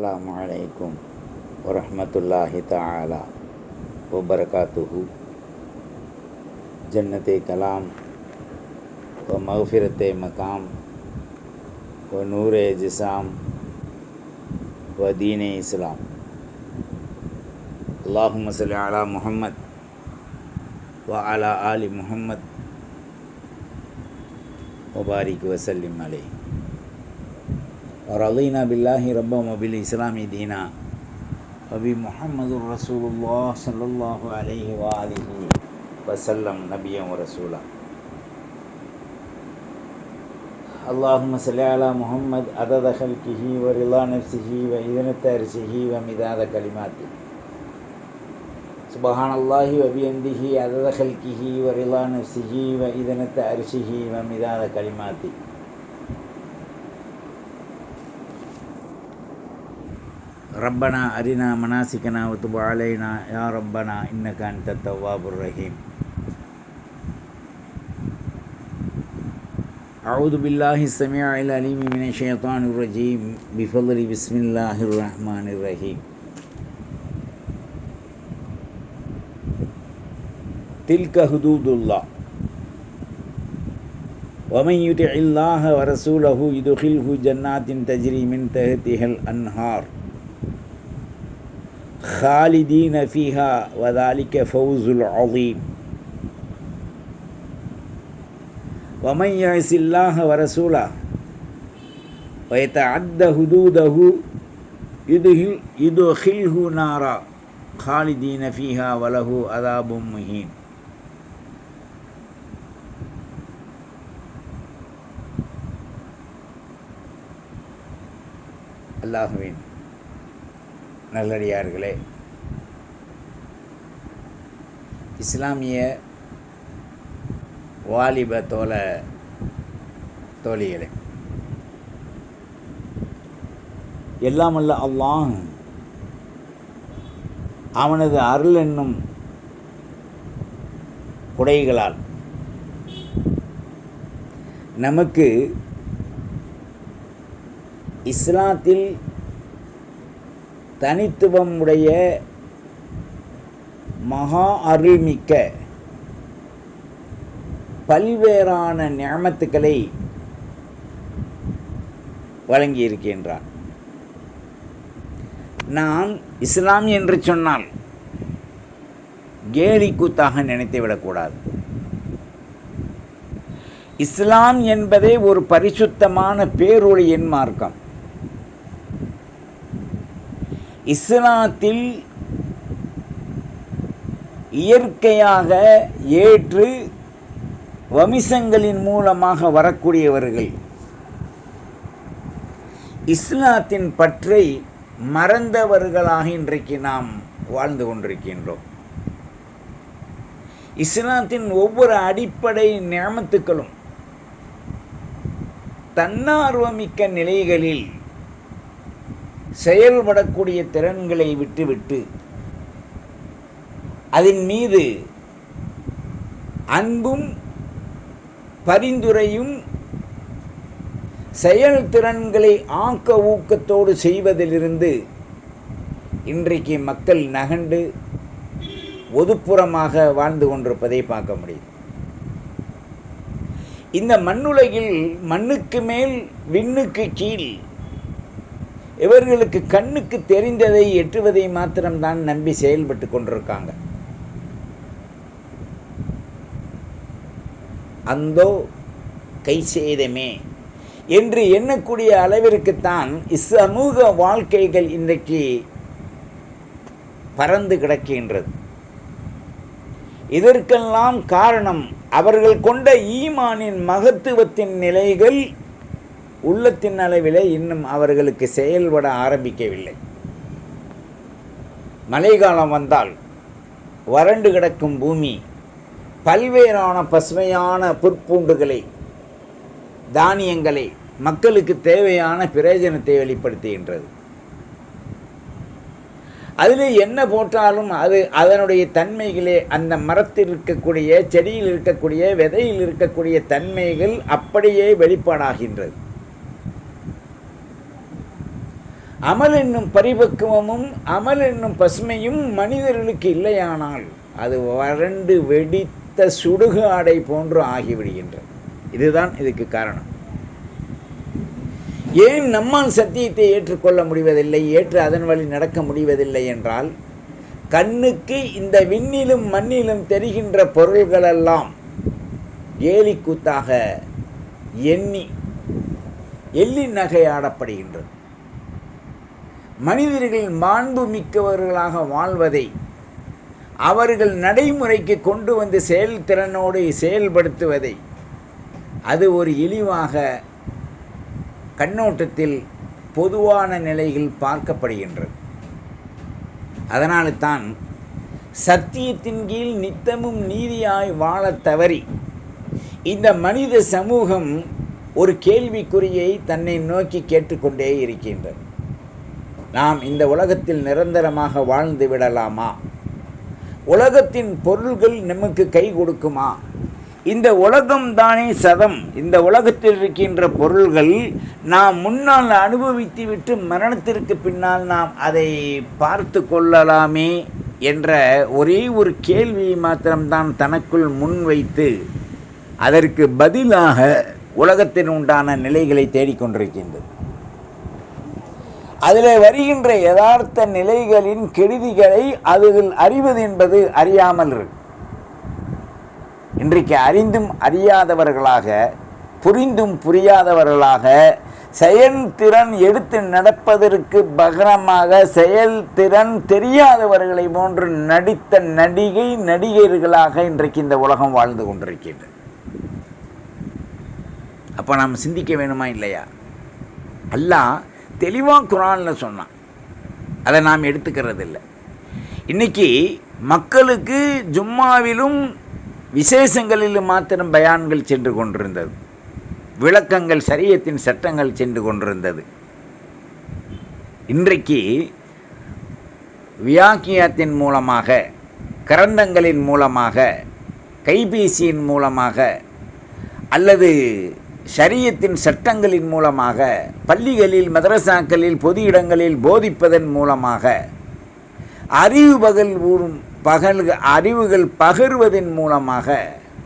அஸ்ஸலாமு அலைக்கும் வரஹ்மத்துல்லாஹி தஆலா வபரகாத்துஹு. ஜன்னத்தே கலாம் வ மஃபிரத்தே மகாம் வ நூரே ஜிசாம் வ தீனே இஸ்லாம். அல்லாஹும்ம ஸல்லி அலா முஹம்மத் வ அலா ஆலி முஹம்மத் வ பாரிக் வ ஸல்லிம் அலைஹி. ரலீனா பில்லாஹி ரப்பம் வ பில் இஸ்லாமி தீனா வ பி முஹம்மதுர் ரசூலுல்லாஹ் ஸல்லல்லாஹு அலைஹி வ ஆலிஹி வஸல்லம் நபிய்யன் வ ரசூலா. அல்லாஹும்ம ஸல்லி அலா முஹம்மத் அதத ஹல்கிஹி வ ரிலா நஃப்ஸிஹி வ இதனத அர்ஷிஹி வ மிதாத கலிமாத்தி. சுப்ஹானல்லாஹி வ பிஹம்திஹி அதத ஹல்கிஹி வ ரிலா நஃப்ஸிஹி வ இதனத அர்ஷிஹி வ மிதாத கலிமாத்தி. ரப்பனா அரினா மனாசிக்கனா வ துப் அலைனா யா ரப்பனா இன்னக அன்தத் தவ்வாபுர் ரஹீம். அஊது பில்லாஹி ஸமீஇல் அலீம் மினஷ் ஷைத்தானிர் ரஜீம். பிஃபض்லி பிஸ்மில்லாஹிர் ரஹ்மானிர் ரஹீம். தில்க ஹுதூதுல்லாஹ் வமன் யுதிஇல்லாஹ வ ரசூலஹு யுத்கில்ஹு ஜன்னாத்தின் தஜ்ரி மின் தஹ்திஹல் அன்ஹார் خالدين فيها وذلك فوز العظيم. ومن يعص الله ورسوله ويتعد حدوده يدخله نارا خالدين فيها وله عذاب مهين. அல்லாஹ்வின் நல்லடியார்களே, இஸ்லாமிய வாலிப தோழிகளே, எல்லாமல்ல அல்லாஹ் அவனது அருள் என்னும் குடைகளால் நமக்கு இஸ்லாத்தில் தனித்துவம் உடைய மகா அருள்மிக்க பல்வேறான நிஅமத்துக்களை வழங்கியிருக்கின்றான். நாம் இஸ்லாம் என்று சொன்னால் கேலி கூத்தாக நினைத்துவிடக்கூடாது. இஸ்லாம் என்பதே ஒரு பரிசுத்தமான பேரொளியின் மார்க்கம். இஸ்லாத்தில் இயற்கையாக ஏற்று வம்சங்களின் மூலமாக வரக்கூடியவர்கள் இஸ்லாத்தின் பற்றை மறந்தவர்களாக இன்றைக்கு நாம் வாழ்ந்து கொண்டிருக்கின்றோம். இஸ்லாத்தின் ஒவ்வொரு அடிப்படை நிஅமத்துக்களும் தன்னார்வமிக்க நிலைகளில் செயல்படக்கூடிய திறன்களை விட்டுவிட்டு அதன் மீது அன்பும் பரிந்துரையும் செயல்திறன்களை ஆக்க ஊக்கத்தோடு செய்வதிலிருந்து இன்றைக்கு மக்கள் நகண்டு ஒதுப்புறமாக வாழ்ந்து கொண்டிருப்பதை பார்க்க முடியும். இந்த மண்ணுலகில் மண்ணுக்கு மேல் விண்ணுக்கு கீழ் இவர்களுக்கு கண்ணுக்கு தெரிந்ததை எட்டுவதை மாத்திரம்தான் நம்பி செயல்பட்டு கொண்டிருக்காங்க. அந்தோ கை சேதமே என்று எண்ணக்கூடிய அளவிற்குத்தான் இச்சமூக வாழ்க்கைகள் இன்றைக்கு பறந்து கிடக்கின்றது. இதற்கெல்லாம் காரணம் அவர்கள் கொண்ட ஈமானின் மகத்துவத்தின் நிலைகள் உள்ளத்தின் அளவில் இன்னும் அவர்களுக்கு செயல்பட ஆரம்பிக்கவில்லை. மழைக்காலம் வந்தால் வறண்டு கிடக்கும் பூமி பல்வேறான பசுமையான புற்பூண்டுகளை தானியங்களை மக்களுக்கு தேவையான பிரயோஜனத்தை வெளிப்படுத்துகின்றது. அதில் என்ன போட்டாலும் அது அதனுடைய தன்மைகளே, அந்த மரத்தில் இருக்கக்கூடிய செடியில் இருக்கக்கூடிய விதையில் இருக்கக்கூடிய தன்மைகள் அப்படியே வெளிப்பாடாகின்றது. அமல் என்னும் பரிபக்குவமும் அமல் என்னும் பசுமையும் மனிதர்களுக்கு இல்லையானால் அது வறண்டு வெடித்த சுடுகு ஆடை போன்று ஆகிவிடுகின்றது. இதுதான் இதுக்கு காரணம். ஏன் நம்மால் சத்தியத்தை ஏற்றுக்கொள்ள முடிவதில்லை, ஏற்று அதன் வழி நடக்க முடிவதில்லை என்றால், கண்ணுக்கு இந்த விண்ணிலும் மண்ணிலும் தெரிகின்ற பொருள்களெல்லாம் ஏலிக்கூத்தாக எள்ளி நகையாடப்படுகின்றது. மனிதர்கள் மாண்பு மிக்கவர்களாக வாழ்வதை அவர்கள் நடைமுறைக்கு கொண்டு வந்து செயல்திறனோடு செயல்படுத்துவதை அது ஒரு இழிவாக கண்ணோட்டத்தில் பொதுவான நிலையில் பார்க்கப்படுகின்றது. அதனால தான் சத்தியத்தின் கீழ் நித்தமும் நீதியாய் வாழத் தவறி இந்த மனித சமூகம் ஒரு கேள்விக்குறியை தன்னை நோக்கி கேட்டுக்கொண்டே இருக்கின்றது. நாம் இந்த உலகத்தில் நிரந்தரமாக வாழ்ந்து விடலாமா? உலகத்தின் பொருள்கள் நமக்கு கை கொடுக்குமா? இந்த உலகம்தானே சதம். இந்த உலகத்தில் இருக்கின்ற பொருள்கள் நாம் முன்னால் அனுபவித்து விட்டு மரணத்திற்கு பின்னால் நாம் அதை பார்த்து கொள்ளலாமே என்ற ஒரே ஒரு கேள்வியை மாத்திரம்தான் தனக்குள் முன்வைத்து அதற்கு பதிலாக உலகத்தில் உண்டான நிலைகளை தேடிக்கொண்டிருக்கின்றது. அதில் வருகின்ற யதார்த்த நிலைகளின் கெடுதிகளை அதுகள் அறிவது என்பது அறியாமல் இருக்கு. இன்றைக்கு அறிந்தும் அறியாதவர்களாக, புரிந்தும் புரியாதவர்களாக, செயல்திறன் எடுத்து நடப்பதற்கு பகரமாக செயல்திறன் தெரியாதவர்களை போன்று நடித்த நடிகர்களாக இன்றைக்கு இந்த உலகம் வாழ்ந்து கொண்டிருக்கின்றது. அப்போ நாம் சிந்திக்க வேணுமா இல்லையா? அல்லாஹ் தெளிவாக குர்ஆனில் சொன்னான், அதை நாம் எடுத்துக்கிறது இல்லை. இன்றைக்கி மக்களுக்கு ஜும்மாவிலும் விசேஷங்களிலும் மாத்திரம் பயான்கள் சென்று கொண்டிருந்தது, விளக்கங்கள் ஷரியத்தின் சட்டங்கள் சென்று கொண்டிருந்தது. இன்றைக்கு வியாக்கியாத்தின் மூலமாக, கிரந்தங்களின் மூலமாக, கைபேசியின் மூலமாக அல்லது ஷரியத்தின் சட்டங்களின் மூலமாக, பள்ளிகளில் மதரசாக்களில் பொது இடங்களில் போதிப்பதன் மூலமாக அறிவுகள் பகர்வதன் மூலமாக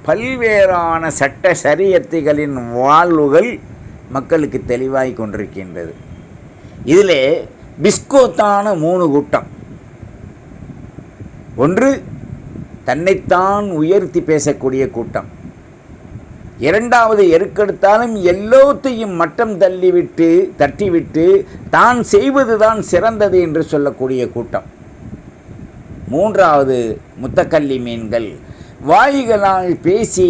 பல்வேறான சட்ட ஷரியத்துகளின் வாழ்வுகள் மக்களுக்கு தெளிவாய் கொண்டிருக்கின்றது. இதில் பிஸ்கோத்தான 3 கூட்டம். ஒன்று, தன்னைத்தான் உயர்த்தி பேசக்கூடிய கூட்டம். இரண்டாவது, எருக்கெடுத்தாலும் எல்லோத்தையும் மட்டம் தட்டிவிட்டு தான் செய்வதுதான் சிறந்தது என்று சொல்லக்கூடிய கூட்டம். மூன்றாவது, முத்தக்கல்லி மீன்கள், வாய்களால் பேசி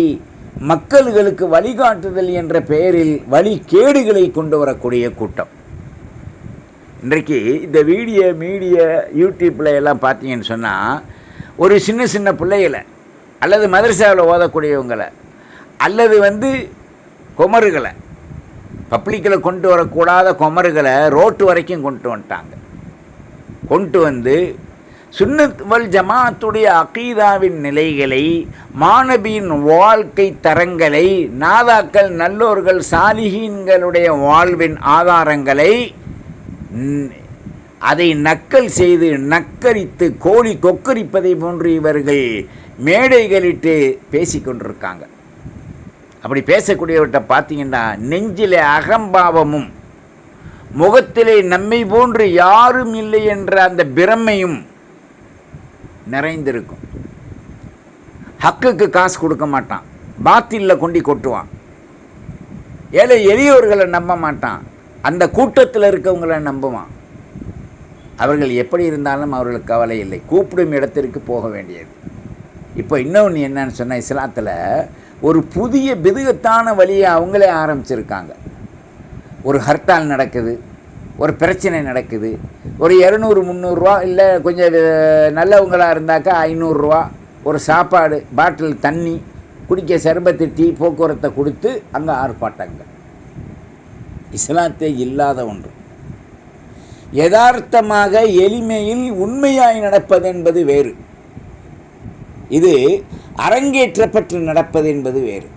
மக்களுக்கு வழிகாட்டுதல் என்ற பெயரில் வழிகேடுகளை கொண்டு வரக்கூடிய கூட்டம். இன்றைக்கு இந்த மீடியா யூடியூப்பில் எல்லாம் பார்த்தீங்கன்னு சொன்னால், ஒரு சின்ன பிள்ளைகளை அல்லது மதரசாவில் ஓதக்கூடியவங்களை அல்லது குமருகளை, பப்ளிக்கில் கொண்டு வரக்கூடாத குமருகளை ரோட்டு வரைக்கும் கொண்டு வந்துட்டாங்க. கொண்டு வந்து சுன்னத் வல் ஜமாத்துடைய அகீதாவின் நிலைகளை, மாணவியின் வாழ்க்கை தரங்களை, நாதாக்கள் நல்லோர்கள் சாலிஹீன்களுடைய வாழ்வின் ஆதாரங்களை அதை நக்கல் செய்து நக்கரித்து கோழி கொக்கரிப்பதை போன்று இவர்கள் மேடைகளிட்டு பேசிக்கொண்டிருக்காங்க. அப்படி பேசக்கூடியவர்கிட்ட பார்த்தீங்கன்னா நெஞ்சிலே அகம்பாவமும் முகத்திலே நம்மை போன்று யாரும் இல்லை என்ற அந்த பிரமையும் நிறைந்திருக்கும். ஹக்குக்கு காசு கொடுக்க மாட்டான், பாத்திலில் கொண்டு கொட்டுவான். ஏழை எளியவர்களை நம்ப மாட்டான், அந்த கூட்டத்தில் இருக்கவங்களை நம்புவான். அவர்கள் எப்படி இருந்தாலும் அவர்களுக்கு கவலை இல்லை, கூப்பிடும் இடத்திற்கு போக வேண்டியது. இப்போ இன்னொன்று என்னன்னு சொன்னால், இஸ்லாத்தில் ஒரு புதிய பிதுகத்தான வழியை அவங்களே ஆரம்பிச்சிருக்காங்க. ஒரு ஹர்த்தால் நடக்குது, ஒரு பிரச்சனை நடக்குது, ஒரு 200-300 ரூபா, இல்லை கொஞ்சம் நல்லவங்களாக இருந்தாக்கா 500 ரூபா, ஒரு சாப்பாடு, பாட்டில் தண்ணி, குடிக்க சர்பத்து, டீ, போக்குவரத்தை கொடுத்து அங்கே ஆர்ப்பாட்டங்க. இஸ்லாத்தை இல்லாத ஒன்று. யதார்த்தமாக எளிமையில் உண்மையாய் நடப்பது என்பது வேறு, இது அரங்கேற்றப்பட்டு நடப்பது என்பது வேறு.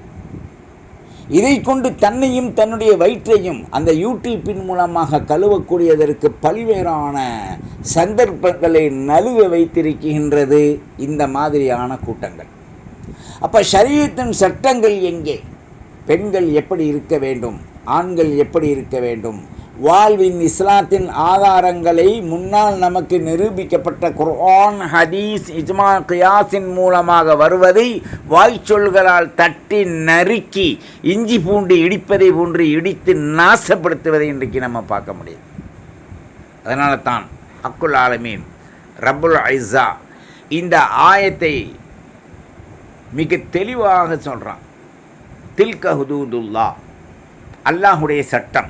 இதை கொண்டு தன்னையும் தன்னுடைய வயிற்றையும் அந்த யூடியூப்பின் மூலமாக கழுவக்கூடியதற்கு பல்வேறான சந்தர்ப்பங்களை நழுவ வைத்திருக்கின்றது இந்த மாதிரியான கூட்டங்கள். அப்போ ஷரியத்தின் சட்டங்கள் எங்கே? பெண்கள் எப்படி இருக்க வேண்டும், ஆண்கள் எப்படி இருக்க வேண்டும், வாழ்வின் இஸ்லாத்தின் ஆதாரங்களை முன்னால் நமக்கு நிரூபிக்கப்பட்ட குர்ஆன், ஹதீஸ், இஜ்மா, கியாஸின் மூலமாக வருவதை வாய்ச்சொல்களால் தட்டி நறுக்கி இஞ்சி பூண்டு இடிப்பதை போன்று இடித்து நாசப்படுத்துவதை இன்றைக்கு நம்ம பார்க்க முடியும். அதனால தான் அக்குல் ஆலமீன் ரப்புல் ஐஸா இந்த ஆயத்தை மிக தெளிவாக சொல்கிறான். தில்க ஹுதூதுல்லா, அல்லாஹுடைய சட்டம்.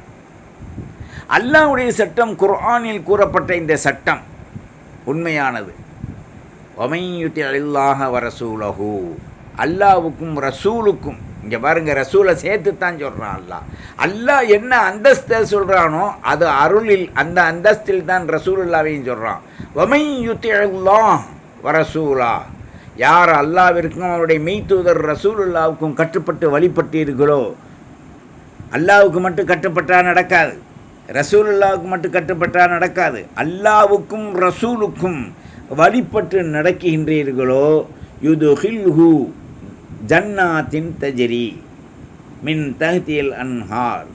அல்லாஹுடைய சட்டம், குர்ஆனில் கூறப்பட்ட இந்த சட்டம் உண்மையானது. வமையுத்தி அல்லாஹ வரசூலஹு, அல்லாவுக்கும் ரசூலுக்கும், இங்கே பாருங்கள், ரசூலை சேர்த்து தான் சொல்கிறான் அல்லாஹ். அல்லாஹ் என்ன அந்தஸ்தை சொல்கிறானோ அது அருளில் அந்த அந்தஸ்தில் தான் ரசூலுல்லாவையும் சொல்கிறான். வமையுத்தி அல்லாஹ் வரசூலா, யார் அல்லாவிற்கும் அவருடைய மெய்தூதர் ரசூலுல்லாவுக்கும் கட்டுப்பட்டு வழிபட்டீர்களோ, அல்லாவுக்கு மட்டும் கட்டுப்பட்டால் நடக்காது, ரசூலுல்லாவுக்கு மட்டும் கட்டுப்பட்டால் நடக்காது, அல்லாவுக்கும் ரசூலுக்கும் வழிபட்டு நடக்கின்றீர்களோ, யுதுஹில்ஹு ஜன்னாத்தின் தஜரி மின் தஹ்தில் அன்ஹார்,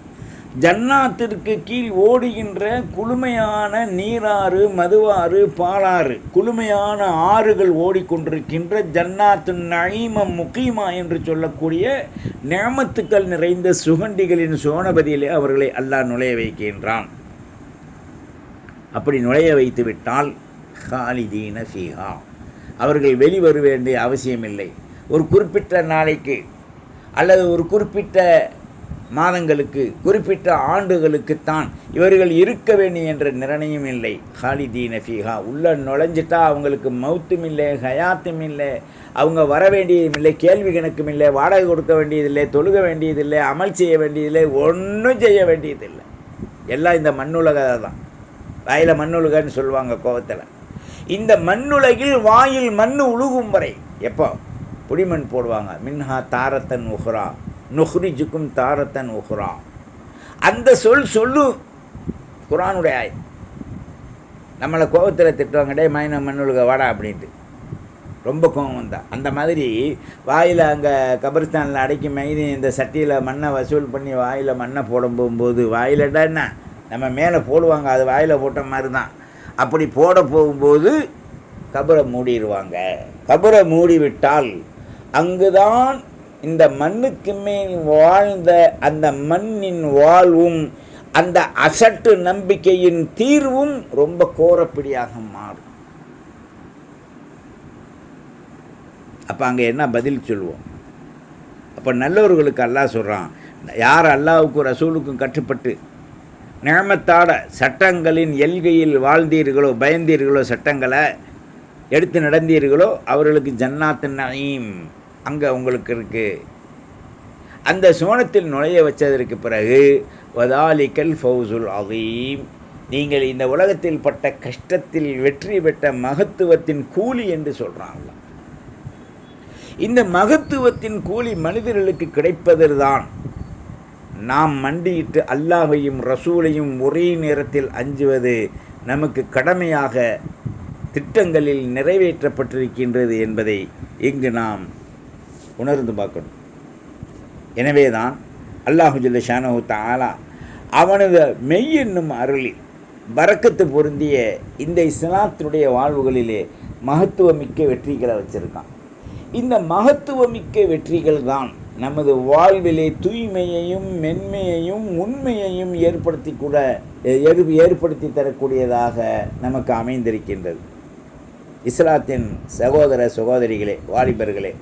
ஜன்னாத்திற்கு கீழ் ஓடுகின்ற குளுமையான நீராறு, மதுவாறு, பாலாறு, குளுமையான ஆறுகள் ஓடிக்கொண்டிருக்கின்ற ஜன்னாத்து நஈம முகீமா என்று சொல்லக்கூடிய நிஅமத்துக்கள் நிறைந்த சுகண்டிகளின் சோனபதியிலே அவர்களை அல்லாஹ் நுழைய வைக்கின்றான். அப்படி நுழைய வைத்து விட்டால் ஹாலிதீன ஃபீஹா, அவர்கள் வெளிவர வேண்டிய அவசியமில்லை. ஒரு குறிப்பிட்ட நாளைக்கு அல்லது ஒரு குறிப்பிட்ட மாதங்களுக்கு, குறிப்பிட்ட ஆண்டுகளுக்குத்தான் இவர்கள் இருக்க வேண்டும் என்ற நிர்ணயம் இல்லை. ஹாலிதீன ஃபீஹா, உள்ள நுழைஞ்சிட்டா அவங்களுக்கு மௌத்தும் இல்லை, ஹயாத்தும் இல்லை, அவங்க வர வேண்டியதும் இல்லை, கேள்வி கணக்கும் இல்லை, வாடகை கொடுக்க வேண்டியதில்லை, தொழுக வேண்டியதில்லை, அமல் செய்ய வேண்டியதில்லை, ஒன்றும் செய்ய வேண்டியதில்லை. எல்லாம் இந்த மண்ணுலக தான். வாயில் மண்ணுலகன்னு சொல்லுவாங்க கோவத்தில். இந்த மண்ணுலகில் வாயில் மண் உழுகும் வரை, எப்போ புடிமண் போடுவாங்க, மின்ஹா தாரத்தன் உஹ்ரா நுஹ்ரிஜுக்கும் தாரத்தன் உஹ்ரா, அந்த சொல்லு குர்ஆனுடைய ஆயத். நம்மளை கோபத்தில் திட்டுவாங்க, டே மைன மண்ணுலக வாடா அப்படின்ட்டு, ரொம்ப கோபம் வந்தால். அந்த மாதிரி வாயில் அங்கே கபர்ஸ்தானில் அடைக்கி மைனி இந்த சட்டியில் மண்ணை வசூல் பண்ணி வாயில் மண்ணை போட போகும்போது, வாயிலடா என்ன நம்ம மேலே போடுவாங்க, அது வாயில் போட்ட மாதிரி தான். அப்படி போட போகும்போது கபரை மூடிடுவாங்க. கபரை மூடிவிட்டால் அங்குதான் இந்த மண்ணுக்கு மேல் வாழ்ந்த அந்த மண்ணின் வாழ்வும் அந்த அசட்டு நம்பிக்கையின் தீர்வும் ரொம்ப கோரப்பிடியாக மாறும். அப்போ அங்கே என்ன பதில் சொல்லுவோம்? அப்போ நல்லவர்களுக்கு அல்லாஹ் சொல்கிறான், யார் அல்லாஹ்வுக்கும் ரசூலுக்கும் கட்டுப்பட்டு நியமத்தாட சட்டங்களின் எல்கையில் வாழ்ந்தீர்களோ, பயந்தீர்களோ, சட்டங்களை எடுத்து நடந்தீர்களோ, அவர்களுக்கு ஜன்னாத்துன் நஈம் அங்கே உங்களுக்கு இருக்குது. அந்த சோனத்தில் நுழைய வச்சதற்கு பிறகு வதாலிக்கல் ஃபௌசுல் அதீம், நீங்கள் இந்த உலகத்தில் பட்ட கஷ்டத்தில் வெற்றி பெற்ற மகத்துவத்தின் கூலி என்று சொல்கிறாங்க. இந்த மகத்துவத்தின் கூலி மனிதர்களுக்கு கிடைப்பதுதான் நாம் மண்டியிட்டு அல்லாஹையும் ரசூலையும் ஒரே நேரத்தில் அஞ்சுவது நமக்கு கடமையாக திட்டங்களில் நிறைவேற்றப்பட்டிருக்கின்றது என்பதை இங்கு நாம் உணர்ந்து பார்க்கணும். எனவே தான் அல்லாஹு ஜல்ல ஷானஹு தஆலா அவனது மெய் என்னும் அருளில் பரக்கத்து பொருந்திய இந்த இஸ்லாத்தினுடைய வாழ்வுகளிலே மகத்துவமிக்க வெற்றிகளை வச்சுருக்கான். இந்த மகத்துவமிக்க வெற்றிகள் தான் நமது வாழ்விலே தூய்மையையும் மென்மையையும் உண்மையையும் ஏற்படுத்தி தரக்கூடியதாக நமக்கு அமைந்திருக்கின்றது. இஸ்லாத்தின் சகோதர சகோதரிகளே, வாலிபர்களே,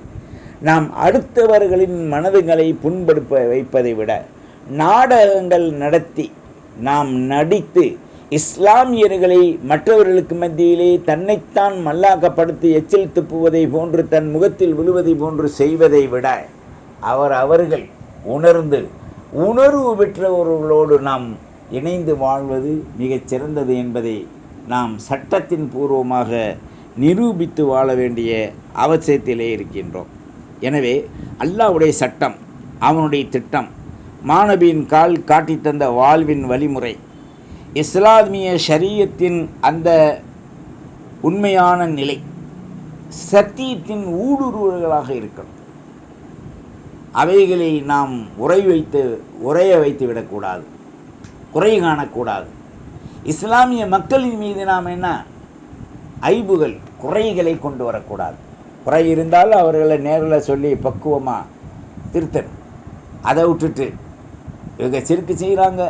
நாம் அடுத்தவர்களின் மனதுகளை புண்படுத்த வைப்பதை விட நாடகங்கள் நடத்தி நாம் நடித்து இஸ்லாமியர்களை மற்றவர்களுக்கு மத்தியிலே தன்னைத்தான் மல்லாக்கப்படுத்தி எச்சில் துப்புவதை போன்று தன் முகத்தில் விழுவதை போன்று செய்வதை விட அவர்கள் உணர்ந்து உணர்வு பெற்றவர்களோடு நாம் இணைந்து வாழ்வது மிகச் சிறந்தது என்பதை நாம் சட்டத்தின் பூர்வமாக நிரூபித்து வாழ வேண்டிய அவசியத்திலே இருக்கின்றோம். எனவே அல்லாஹ்வுடைய சட்டம், அவனுடைய திட்டம், மாணவியின் கால் காட்டி தந்த வாழ்வின் வழிமுறை, இஸ்லாமிய ஷரியத்தின் அந்த உண்மையான நிலை, சத்தியத்தின் ஊடுருவல்களாக இருக்கணும். அவைகளை நாம் உரைய வைத்து விடக்கூடாது, குறை காணக்கூடாது. இஸ்லாமிய மக்களின் மீது நாம் என்ன ஐபுகள், குறைகளை கொண்டு வரக்கூடாது. குறை இருந்தாலும் அவர்களை நேரில் சொல்லி பக்குவமாக திருத்தணும். அதை விட்டுட்டு இவங்க சிறுக்கு செய்கிறாங்க,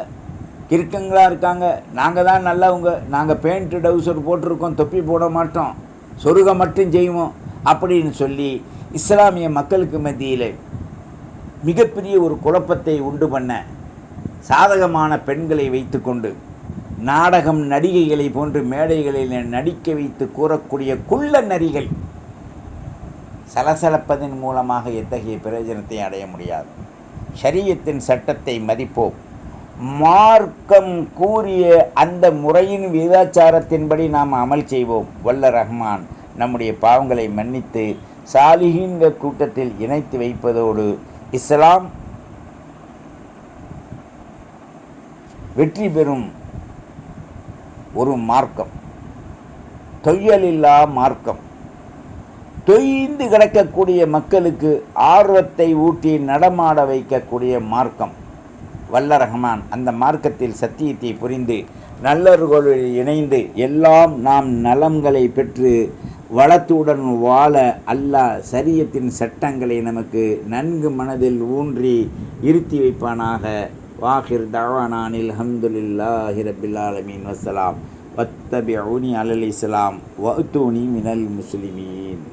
கிறுக்கங்களாக இருக்காங்க, நாங்கள் தான் நல்லவங்க, நாங்கள் பேண்ட்டு டவுசர் போட்டிருக்கோம், தொப்பி போட மாட்டோம், சொருக மட்டும் செய்வோம் அப்படின்னு சொல்லி இஸ்லாமிய மக்களுக்கு மத்தியில் மிகப்பெரிய ஒரு குழப்பத்தை உண்டு பண்ண சாதகமான பெண்களை வைத்து கொண்டு நாடகம் நடிகைகளை போன்று மேடைகளில் நடிக்க வைத்து கூறக்கூடிய குள்ள நரிகள் சலசலப்பதன் மூலமாக எத்தகைய பிரயோஜனத்தை அடைய முடியாது. ஷரியத்தின் சட்டத்தை மதிப்போம். மார்க்கம் கூறிய அந்த முறையின் விதாச்சாரத்தின்படி நாம் அமல் செய்வோம். வல்ல ரஹ்மான் நம்முடைய பாவங்களை மன்னித்து சாலிஹீன்கள் கூட்டத்தில் இணைத்து வைப்பதோடு இஸ்லாம் வெற்றி பெறும் ஒரு மார்க்கம், தொய்யலில்லா மார்க்கம், தொய்ந்து கிடக்கக்கூடிய மக்களுக்கு ஆர்வத்தை ஊட்டி நடமாட வைக்கக்கூடிய மார்க்கம். வல்ல ரஹ்மான் அந்த மார்க்கத்தில் சத்தியத்தை புரிந்து நல்லவர்களோடு இணைந்து எல்லாம் நாம் நலங்களை பெற்று வளத்துடன் வாழ அல்லாஹ் ஷரியத்தின் சட்டங்களை நமக்கு நன்கு மனதில் ஊன்றி இருத்தி வைப்பானாக. வாஹிர் தஅவானானில் ஹம்துலில்லாஹி ரப்பில் ஆலமீன் வஸ்ஸலாம் வத்தபிஊனி அலல் இஸ்லாம் வஅத்தூனி மினல் முஸ்லிமீன்.